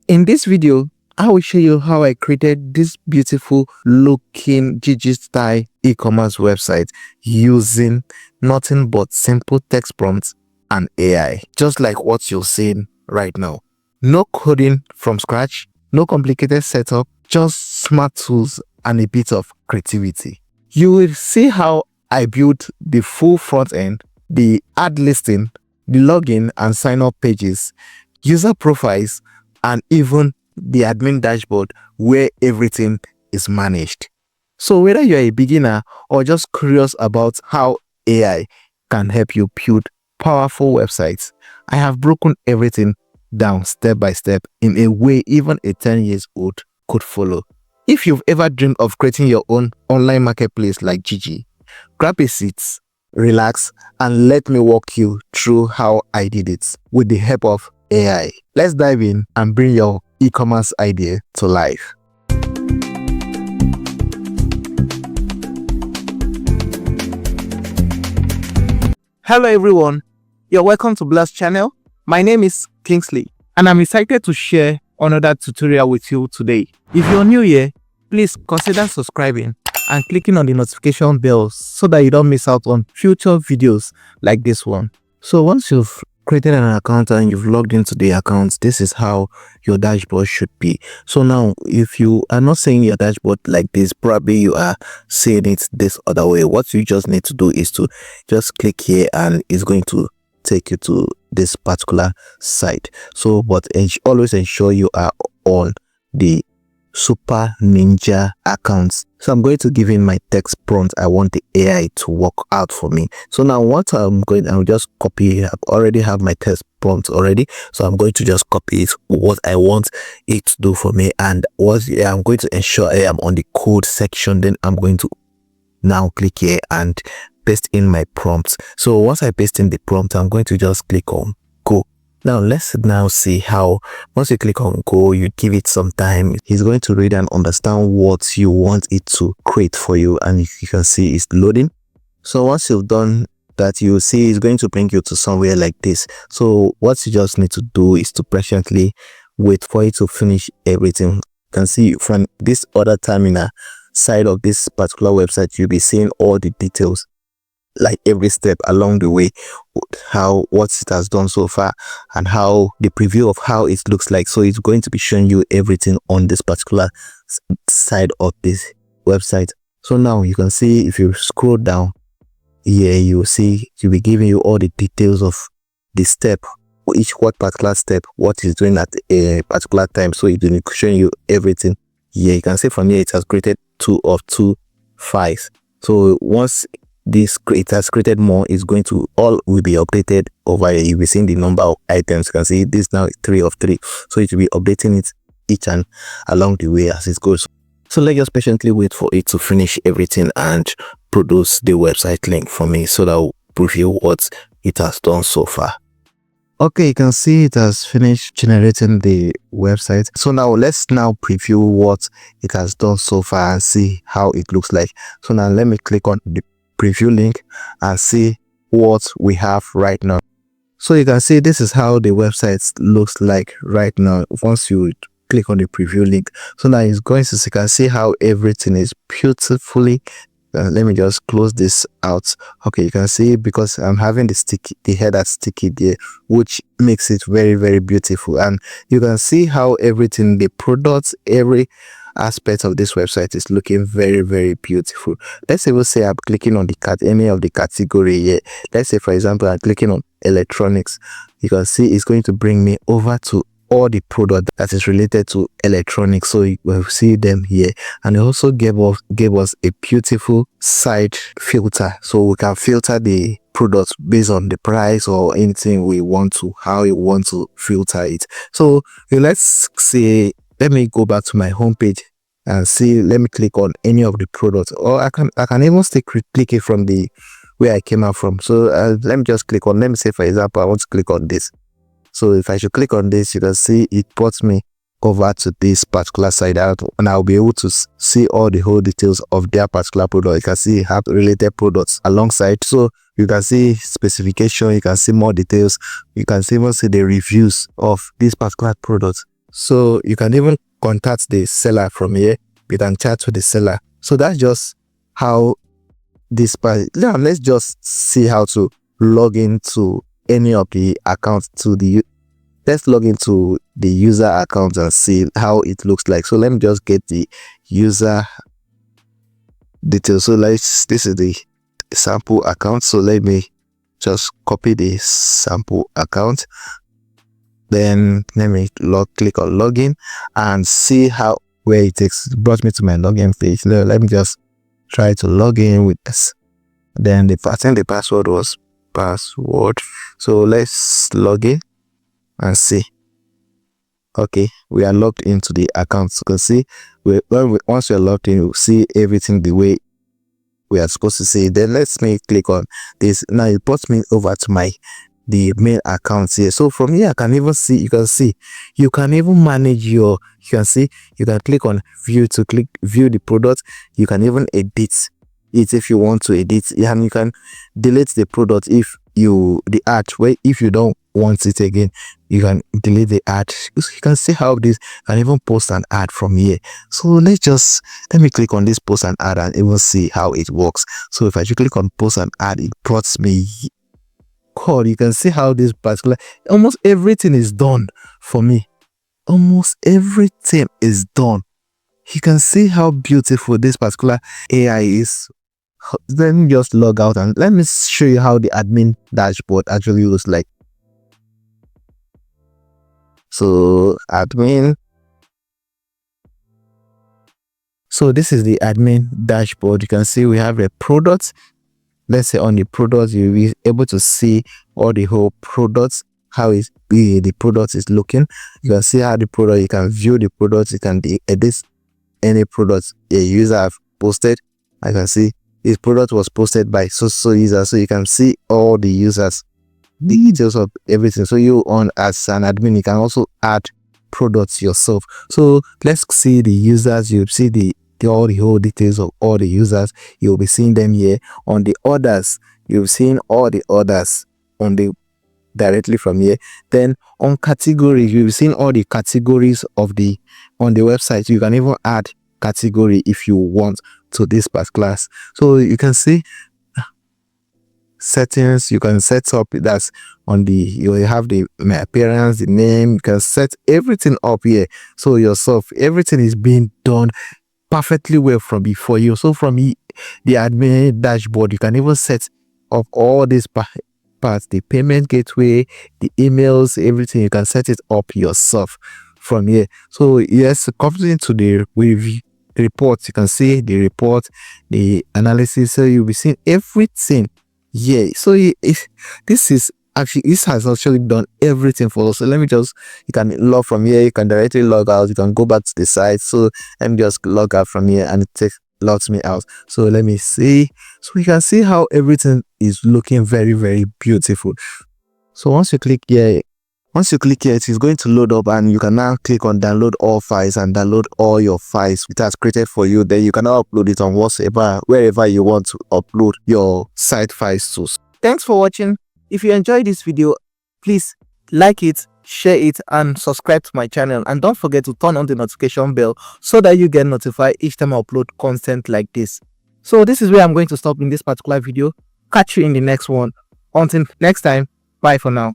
In this video, I will show you how I created this beautiful looking Jiji-style e-commerce website using nothing but simple text prompts and AI, just like what you're seeing right now. No coding from scratch, no complicated setup, just smart tools and a bit of creativity. You will see how I built the full front end, the ad listing, the login and sign up pages, user profiles, and even the admin dashboard where everything is managed. So whether you're a beginner or just curious about how AI can help you build powerful websites, I have broken everything down step by step in a way even a 10 years old could follow. If you've ever dreamed of creating your own online marketplace like Jiji, grab a seat, relax, and let me walk you through how I did it with the help of AI. Let's dive in and bring your e-commerce idea to life. Hello everyone, you're welcome to Blast channel. My name is Kingsley and I'm excited to share another tutorial with you today. If you're new here, please consider subscribing and clicking on the notification bell so that you don't miss out on future videos like this one. So once you've created an account and you've logged into the account, this is how your dashboard should be. So now if you are not seeing your dashboard like this, probably you are seeing it this other way. What you just need to do is to just click here and it's going to take you to this particular site. So but always ensure you are on the Super Ninja accounts. So I'm going to give in my text prompt. I want the AI to work out for me. So now what I'll just copy. I already have my text prompt already. So I'm going to just copy it, what I want it to do for me. And I'm going to ensure I am on the code section. Then I'm going to now click here and paste in my prompts. So once I paste in the prompt, I'm going to just click on go. Now let's now see how once you click on go, you give it some time, he's going to read and understand what you want it to create for you, and you can see it's loading. So once you've done that, you will see it's going to bring you to somewhere like this. So what you just need to do is to patiently wait for it to finish everything. You can see from this other terminal side of this particular website, you'll be seeing all the details, like every step along the way, what it has done so far and how the preview of how it looks like. So it's going to be showing you everything on this particular side of this website. So now you can see if you scroll down here, you will see you'll be giving you all the details of the step, what particular step, what is doing at a particular time. So it's showing you everything here. You can see from here it has created 2 of 2 files. So once it has created more, is going to all will be updated over here. You'll be seeing the number of items. You can see this now is 3 of 3, so it will be updating it each and along the way as it goes. So let's just patiently wait for it to finish everything and produce the website link for me, so that will preview what it has done so far. Okay, you can see it has finished generating the website. So now let's preview what it has done so far and see how it looks like. So now let me click on the preview link and see what we have right now. So you can see this is how the website looks like right now once you click on the preview link. So now it's going to, you can see how everything is beautifully. Let me just close this out. Okay, you can see because I'm having the header sticky there, which makes it very, very beautiful. And you can see how everything, the products, every aspect of this website is looking very, very beautiful. Let's even say I'm clicking on any of the category here. Let's say for example I'm clicking on electronics. You can see it's going to bring me over to all the product that is related to electronics. So you will see them here, and it also gave us a beautiful side filter, so we can filter the products based on the price or anything we want to, how you want to filter it. So let's say, let me go back to my home page and see, let me click on any of the products, or I can even still click it from the where I came out from. So let me just click on, let me say for example I want to click on this. So if I should click on this, you can see it puts me over to this particular side out, and I'll be able to see all the whole details of their particular product. You can see have related products alongside, so you can see specification, you can see more details, you can even see the reviews of this particular product. So you can even contact the seller from here. You can chat with the seller. So that's just how this part. Now let's just see how to log into any of the accounts to the. Let's log into the user account and see how it looks like. So let me just get the user details. So this is the sample account. So let me just copy the sample account. Then let me click on login and see how where it takes. It brought me to my login page. Now, let me just try to log in with this. Then the password was password. So let's log in and see. Okay, we are logged into the account. So you can see once we are logged in, you see everything the way we are supposed to see. Then let's click on this. Now it brought me over to the main account here. So from here, I can even see, you can even manage you can see, you can click on view to view the product. You can even edit it if you want to edit, and you can delete the product if the ad, if you don't want it again, you can delete the ad. You can see how this can even post an ad from here. So let me click on this post an ad and even see how it works. So if I click on post an ad, it brought me. You can see how this particular, almost everything is done for me. Almost everything is done. You can see how beautiful this particular AI is. Let me just log out and let me show you how the admin dashboard actually looks like. So admin. So this is the admin dashboard. You can see we have a product. Let's say on the product, you'll be able to see all the whole products, how the product is looking. You can see how the product, you can view the product, you can edit any product a user have posted. I can see this product was posted by so user, so you can see all the users, the details of everything. So you as an admin, you can also add products yourself. So let's see the users. You'll see all the whole details of all the users. You'll be seeing them here. On the orders, you've seen all the orders directly from here. Then on categories, you've seen all the categories on the website. You can even add category if you want to this particular. So you can see settings. You can set up, that's on you have my appearance, the name. You can set everything up here. So yourself, everything is being done perfectly well from before you. So from the admin dashboard, you can even set up all these parts, the payment gateway, the emails, everything. You can set it up yourself from here. So yes, coming to the review reports, you can see the report, the analysis. So you'll be seeing everything. Yeah, so this has actually done everything for us. So let me you can log from here, you can directly log out, you can go back to the site. So let me just log out from here and it logs me out. So let me see. So you can see how everything is looking very, very beautiful. So once you click here, it is going to load up, and you can now click on download all files and download all your files it has created for you. Then you can now upload it on wherever you want to upload your site files to. Thanks for watching. If you enjoyed this video, please like it, share it, and subscribe to my channel. And don't forget to turn on the notification bell so that you get notified each time I upload content like this. So this is where I'm going to stop in this particular video. Catch you in the next one. Until next time, bye for now.